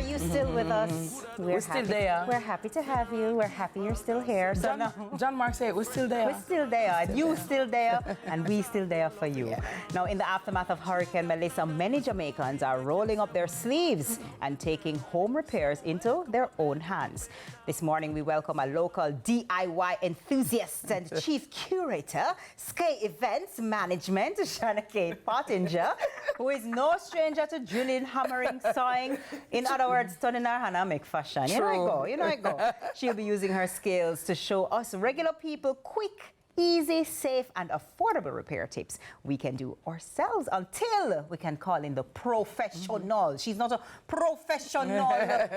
you still with us? We're still there. We're happy to have you. We're happy you're still here. So John Mark said we're still there. we're still there, and you still there, and we still there for you. Yeah. Now, in the aftermath of Hurricane Melissa, many Jamaicans are rolling up their sleeves and taking home repairs into their own hands. This morning, we welcome a local DIY enthusiast and chief curator, Skay Events Management, Kate Pottinger, who is no stranger to drilling, hammering, sawing. In other words, turning her hand and make fashion. You know I go. She'll be using her skills to show us regular people quick, easy, safe, and affordable repair tips we can do ourselves until we can call in the professional. She's not a professional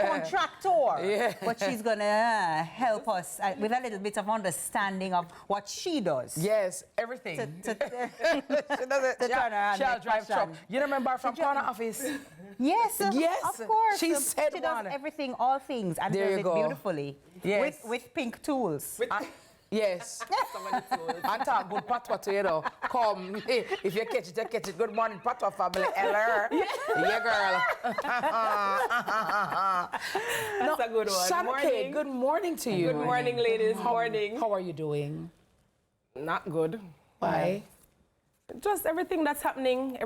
contractor, but she's gonna help us with a little bit of understanding of what she does. Yes, everything. She does drive truck. You remember from corner office? Yes, of course. She said she does everything, all things, and does it beautifully. Yes. With pink tools. Yes. I talk good patois to you know. Come, hey, if you catch it, you catch it. Good morning, patois family. Eller. Yeah, girl. That's a good one. Shanakay, good morning to you. Good morning, ladies. Morning. How are you doing? Not good. Why? Just everything that's happening.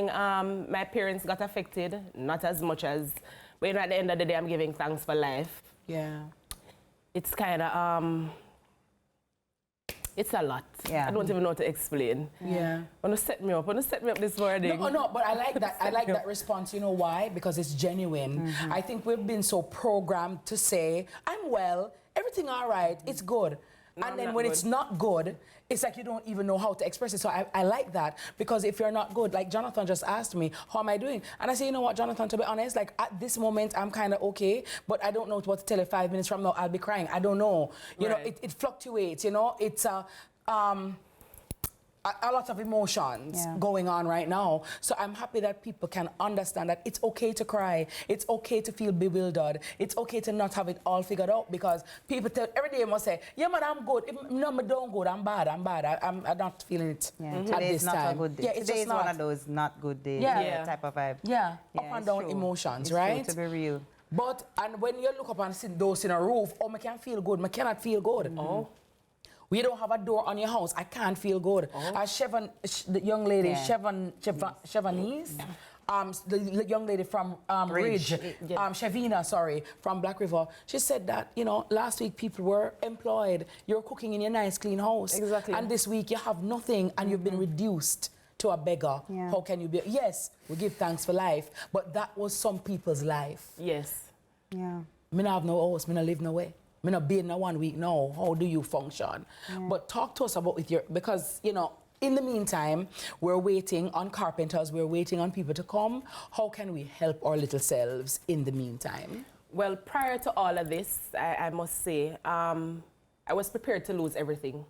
My parents got affected, not as much as, but you know, at the end of the day, I'm giving thanks for life. Yeah. It's kind of, it's a lot. Yeah. I don't even know how to explain. Yeah. Wanna set me up this morning. No, but I like that. I like that response. You know why? Because it's genuine. I think we've been so programmed to say, I'm well, everything all right, it's good. No, and then when it's not good, it's like you don't even know how to express it. So I like that, because if you're not good, like Jonathan just asked me, how am I doing? And I say, you know what, Jonathan, to be honest, like at this moment, I'm kind of okay, but I don't know what to tell you 5 minutes from now, I'll be crying. I don't know. You know, it fluctuates, you know, it's a lot of emotions going on right now. So I'm happy that people can understand that it's okay to cry. It's okay to feel bewildered. It's okay to not have it all figured out, because people every day must say, yeah, man, I'm good. No, I don't good. I'm bad. I'm not feeling it at this time. Not a good day. Yeah, it's Today just is not one of those not good days type of vibe. Yeah, up and down emotions, it's right? True, to be real. But, and when you look up and see those in a roof, I can feel good, I cannot feel good. Oh. We don't have a door on your house, I can't feel good. The young lady, Chevanese, the young lady from Ridge, Shavina, sorry, from Black River, she said that, you know, last week people were employed, you're cooking in your nice, clean house. Exactly. And this week you have nothing and you've been reduced to a beggar. Yeah. How can you be? Yes, we give thanks for life, but that was some people's life. Yes. Yeah. Me not have no house, me not live no way. Me not be in a 1 week now. How do you function? Yeah. But talk to us about with your, because, you know, in the meantime, we're waiting on carpenters, we're waiting on people to come. How can we help our little selves in the meantime? Well, prior to all of this, I must say, I was prepared to lose everything.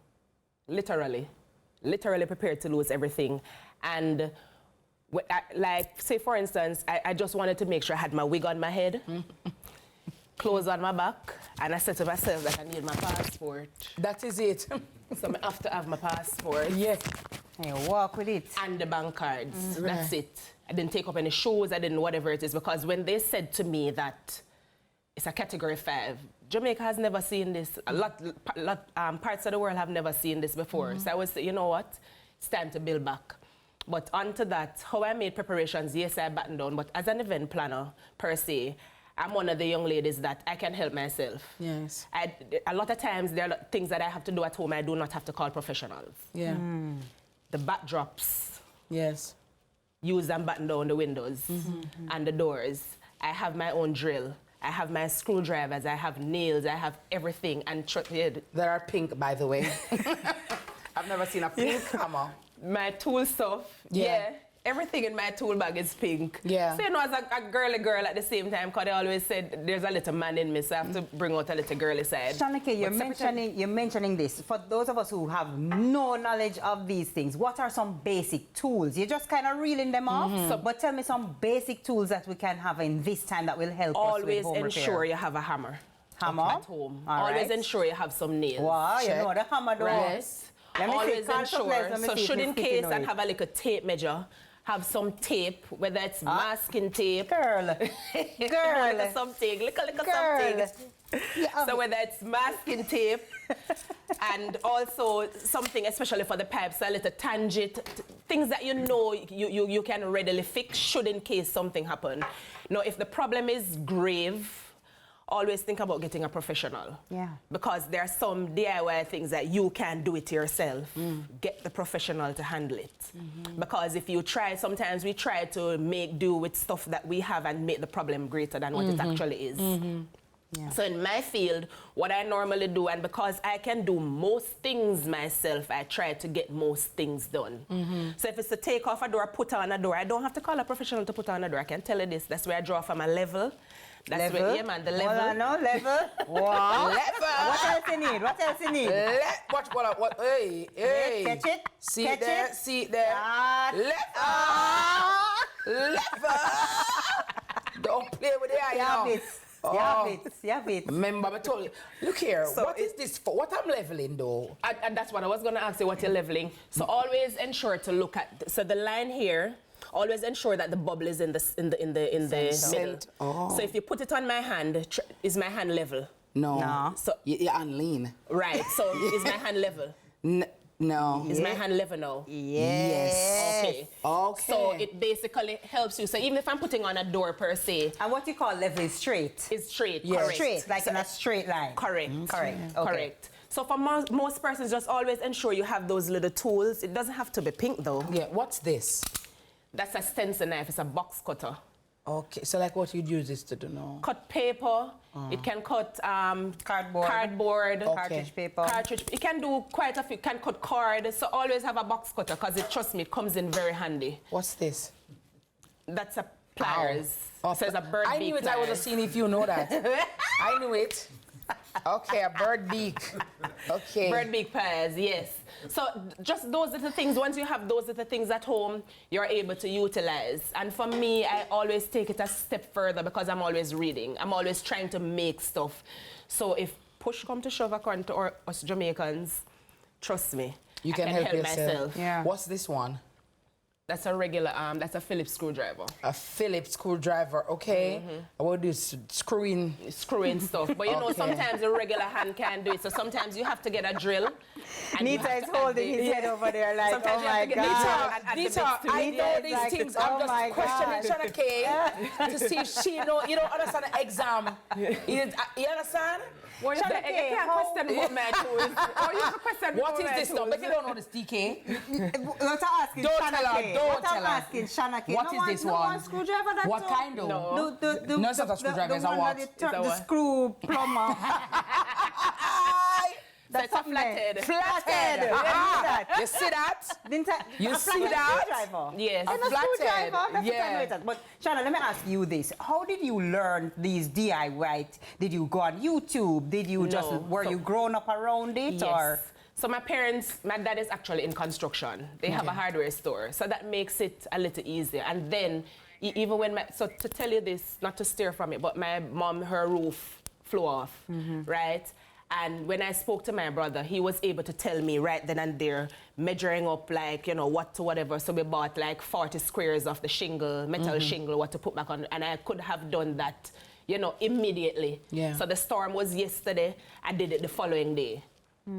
Literally prepared to lose everything. And like, say for instance, I just wanted to make sure I had my wig on my head, clothes on my back, and I said to myself that I need my passport. That is it. So I have to have my passport. Yeah. And you walk with it. And the bank cards. That's it. I didn't take up any shoes, I didn't whatever it is, because when they said to me that it's a category 5, Jamaica has never seen this. A lot parts of the world have never seen this before. So I was, you know what? It's time to build back. But onto that, how I made preparations, yes, I battened down, but as an event planner, per se, I'm one of the young ladies that I can help myself. Yes. A lot of times, there are things that I have to do at home, I do not have to call professionals. Yeah. The backdrops. Yes. Use and batten down the windows and the doors. I have my own drill. I have my screwdrivers, I have nails, I have everything. And that are pink, by the way. I've never seen a pink hammer. My tool stuff, everything in my tool bag is pink. Yeah. So, you know, as a girly girl at the same time, because they always said there's a little man in me, so I have to bring out a little girly side. Shanakay, you're mentioning this. For those of us who have no knowledge of these things, what are some basic tools? You're just kind of reeling them off. So, but tell me some basic tools that we can have in this time that will help us with home Always ensure you have a hammer. Hammer? At home. Always ensure you have some nails. Wow, you know the hammer though. Yes. Always ensure. So should in case I have a little tape measure, have some tape, whether it's masking tape. Girl. Little something. Little something. Yeah. So whether it's masking tape and also something especially for the pipes, a little tangent, things that you know you can readily fix should in case something happen. Now, if the problem is grave, always think about getting a professional. Yeah. Because there are some DIY things that you can't do it yourself. Get the professional to handle it. Because if you try, sometimes we try to make do with stuff that we have and make the problem greater than what it actually is. Yeah. So in my field, what I normally do, and because I can do most things myself, I try to get most things done. So if it's to take off a door, put on a door, I don't have to call a professional to put on a door. I can tell you this. That's where I draw from a level. That's level? Where, yeah, man, the level. Hold on, no, level. Wow. Level. What else you need? What else you need? What? Hey, hey. Catch it. See Catch it there, it. see it there. Level. Don't play with the eye now. You have it. Remember, I told you. Look here, So what is this for? What I'm leveling though? And that's what I was going to ask you, what you're leveling. So always ensure to look at, so the line here, always ensure that the bubble is in the middle. Oh. So if you put it on my hand, is my hand level? No. So You're on lean. right. So is my hand level? No. Is my hand level now? Yes. Okay. Okay. So it basically helps you. So even if I'm putting on a door per se, And what you call level is straight? it's straight. Yes. Correct. Straight, like in a straight line. Correct. Correct. Okay. Correct. So for most persons, just always ensure you have those little tools. It doesn't have to be pink though. Yeah, what's this? That's a stencil knife. It's a box cutter. Okay, so like what you'd use this to do now? Cut paper. It can cut cardboard, Okay. Cartridge paper. cartridge. It can do quite a few. It can cut cord. So always have a box cutter because trust me, it comes in very handy. What's this? That's a pliers. Oh, It says a bird I beak knew it. I would have pliers. seen if you know that. I knew it. Okay, a bird beak. Okay. Bird beak pliers, yes. So just those little things, once you have those little things at home, you're able to utilize. And for me, I always take it a step further because I'm always reading. I'm always trying to make stuff. So if push come to shove according to us Jamaicans, trust me, You I can help yourself. myself. Yeah. What's this one? That's a regular, that's a Phillips screwdriver. A Phillips screwdriver, okay. I will do screwing. Screwing stuff. But you know, Okay. sometimes the regular hand can't do it. So sometimes you have to get a drill. and you Nita have is to add holding the- his head over there like, Sometimes oh you have my to get the drill God. and add the Nita, bits to I it. know It's these like, things. oh I'm my just questioning God. Shana K to see if she know. You don't understand the exam. You understand? Well, you Shana can't K, question about my tools. Or you have to question What about is my this now? tools. But you don't know this, DK. What I'm asking Don't Shana tell her, K. don't What tell I'm her. asking Shana K. What No is one- this no one? Screwdriver that What too? kind of? No. No, it's not a screwdriver, it's a one what? that It's a the what? screw plumber. So it's a flathead. Flathead. Ah. You see that? Didn't I? You a see flathead that? screwdriver. Yes. And a flathead. screwdriver. That's Yeah. what I know it as. But Shana, let me ask you this: how did you learn these DIY? Did you go on YouTube? Did you just were you grown up around it Yes. or? So my dad is actually in construction. They have a hardware store. So that makes it a little easier. And then, even when so to tell you this, not to steer from it, but my mom, her roof flew off, right? And when I spoke to my brother, he was able to tell me right then and there, measuring up like, you know, what to whatever. So we bought like 40 squares of the shingle, metal shingle, what to put back on. And I could have done that, you know, immediately. Yeah. So the storm was yesterday. I did it the following day.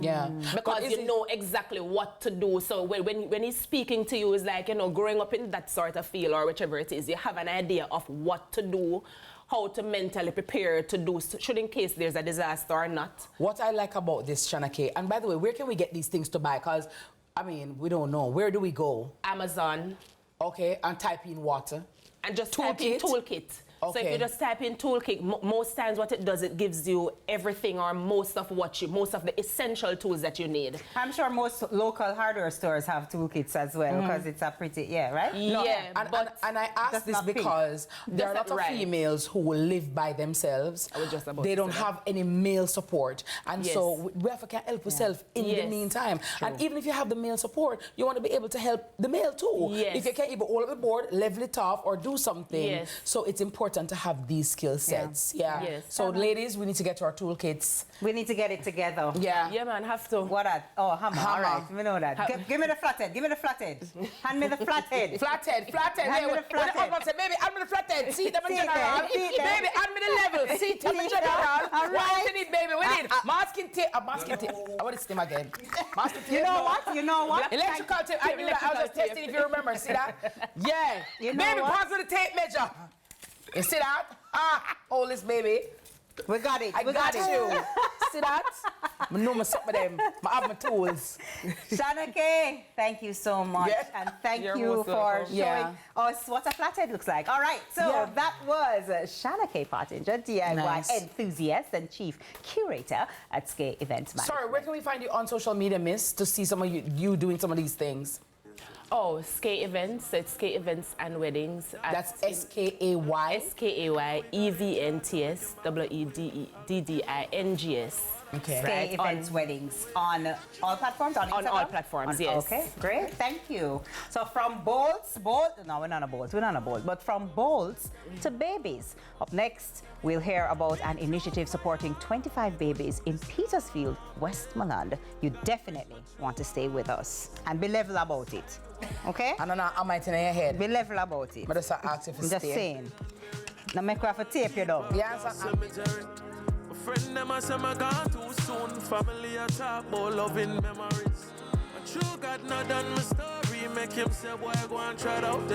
Yeah. Because you know exactly what to do. So when he's speaking to you, it's like, you know, growing up in that sort of field or whichever it is, you have an idea of what to do, how to mentally prepare to do, should in case there's a disaster or not. What I like about this, Shana K, and by the way, where can we get these things to buy? Because, I mean, we don't know. Where do we go? Amazon. Okay, and type in water. And just type in toolkit. So if Okay. you just type in toolkit, most times what it does, it gives you everything or most of the essential tools that you need. I'm sure most local hardware stores have toolkits as well because it's a pretty, right? And I ask that's this not pink. because there are a lot of right. females who will live by themselves. I was just about They to don't say have any male support. And Yes. so we have to help ourselves in the Yes. meantime. And even if you have the male support, you want to be able to help the male too. Yes. If you can't even hold up the board, level it off, or do something. Yes. So it's important important to have these skill sets. Yeah. Yes. So ladies, we need to get to our toolkits. We need to get it together. Yeah. Yeah, man, have to. What at? Oh, hammer. All Hammer. right, we know that. Give me the flathead. Give me the flathead. Hand me the flathead. Flathead. Hand me the flathead. Husband say, baby, hand me the flathead. See them in See general. them, see them. Baby, hand me the level. See them in general. All What right. you need, baby? We need masking tape. Masking tape. I want to see him again. Masking tape. You know what? You know what? Electrical tape. I knew that. I was just testing if you remember. See that? Yeah. You know baby, what? pass with the tape measure. You see that? Hold this, baby. We got it. I we got it. you. See that? I know my something with them. I have my tools. Shanake, thank you so much. Yeah. And thank You're you most for welcome. showing Yeah. us what a flathead looks like. All right, so Yeah. that was Shanake Pottinger, DIY Nice. enthusiast and chief curator at Skay Events Management. Sorry, where can we find you on social media, miss, to see some of you doing some of these things? Oh, Skay Events. It's Skay Events and Weddings. That's SKAY. SKAYEVNTSWEDDINGS. Okay. Skay Right, Events Weddings on all platforms? On On Instagram? all platforms, yes. Okay, great. Thank you. So from bolts, no, we're not a bolt. We're not a bolt. But from bolts to babies. Up next, we'll hear about an initiative supporting 25 babies in Petersfield, Westmoreland. You definitely want to stay with us and be level about it. Okay? I don't know, I might in your head. Be level about it. But just ask if I'm it's just saying. Now make we have to tape you down. Yeah, so, Cemetery. My friend them I say my gone too soon. Family I talk about loving memories. And true God not done my story. Make him say boy go and try it out.